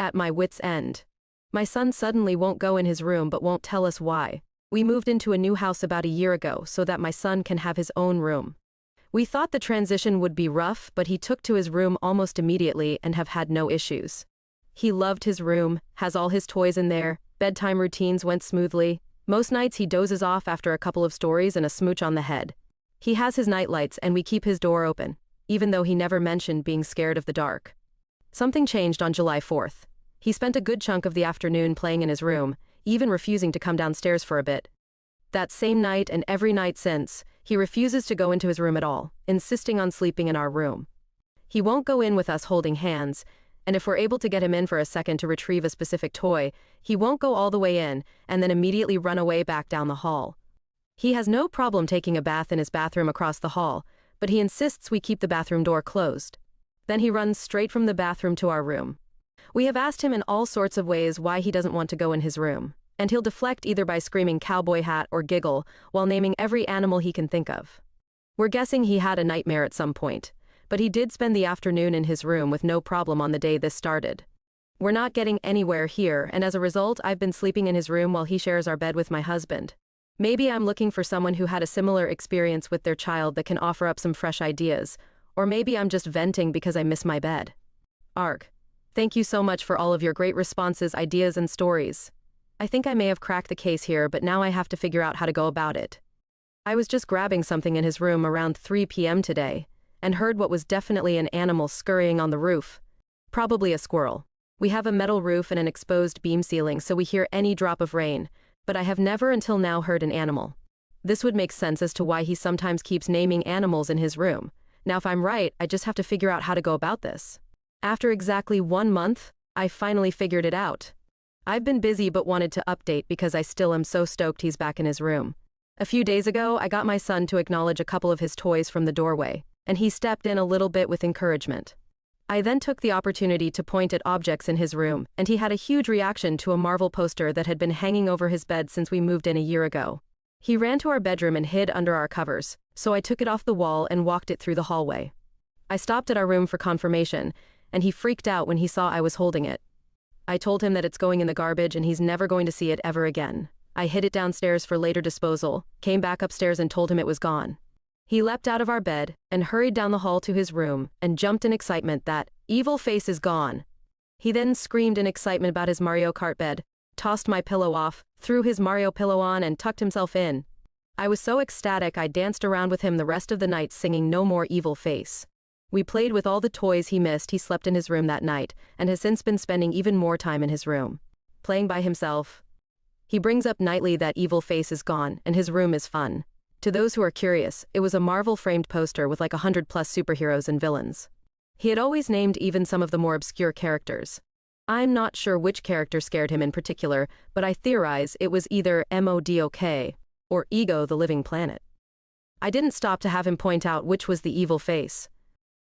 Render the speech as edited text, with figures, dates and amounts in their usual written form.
at my wit's end. My son suddenly won't go in his room but won't tell us why. We moved into a new house about a year ago so that my son can have his own room. We thought the transition would be rough, but he took to his room almost immediately and have had no issues. He loved his room, has all his toys in there, bedtime routines went smoothly. Most nights he dozes off after a couple of stories and a smooch on the head. He has his nightlights and we keep his door open, even though he never mentioned being scared of the dark. Something changed on July 4th. He spent a good chunk of the afternoon playing in his room, even refusing to come downstairs for a bit. That same night and every night since, he refuses to go into his room at all, insisting on sleeping in our room. He won't go in with us holding hands, and if we're able to get him in for a second to retrieve a specific toy, he won't go all the way in and then immediately run away back down the hall. He has no problem taking a bath in his bathroom across the hall, but he insists we keep the bathroom door closed. Then he runs straight from the bathroom to our room. We have asked him in all sorts of ways why he doesn't want to go in his room, and he'll deflect either by screaming cowboy hat or giggle while naming every animal he can think of. We're guessing he had a nightmare at some point, but he did spend the afternoon in his room with no problem on the day this started. We're not getting anywhere here, and as a result, I've been sleeping in his room while he shares our bed with my husband. Maybe I'm looking for someone who had a similar experience with their child that can offer up some fresh ideas, or maybe I'm just venting because I miss my bed. Arg. Thank you so much for all of your great responses, ideas, and stories. I think I may have cracked the case here, but now I have to figure out how to go about it. I was just grabbing something in his room around 3 p.m. today, and heard what was definitely an animal scurrying on the roof. Probably a squirrel. We have a metal roof and an exposed beam ceiling, so we hear any drop of rain, but I have never until now heard an animal. This would make sense as to why he sometimes keeps naming animals in his room. Now if I'm right, I just have to figure out how to go about this. After exactly 1 month, I finally figured it out. I've been busy but wanted to update because I still am so stoked he's back in his room. A few days ago, I got my son to acknowledge a couple of his toys from the doorway, and he stepped in a little bit with encouragement. I then took the opportunity to point at objects in his room, and he had a huge reaction to a Marvel poster that had been hanging over his bed since we moved in a year ago. He ran to our bedroom and hid under our covers, so I took it off the wall and walked it through the hallway. I stopped at our room for confirmation, and he freaked out when he saw I was holding it. I told him that it's going in the garbage and he's never going to see it ever again. I hid it downstairs for later disposal, came back upstairs and told him it was gone. He leapt out of our bed and hurried down the hall to his room and jumped in excitement that evil face is gone. He then screamed in excitement about his Mario Kart bed, tossed my pillow off, threw his Mario pillow on and tucked himself in. I was so ecstatic I danced around with him the rest of the night singing No More Evil Face. We played with all the toys he missed. He slept in his room that night and has since been spending even more time in his room, playing by himself. He brings up nightly that evil face is gone and his room is fun. To those who are curious, it was a Marvel framed poster with like 100+ superheroes and villains. He had always named even some of the more obscure characters. I'm not sure which character scared him in particular, but I theorize it was either MODOK or Ego the Living Planet. I didn't stop to have him point out which was the evil face.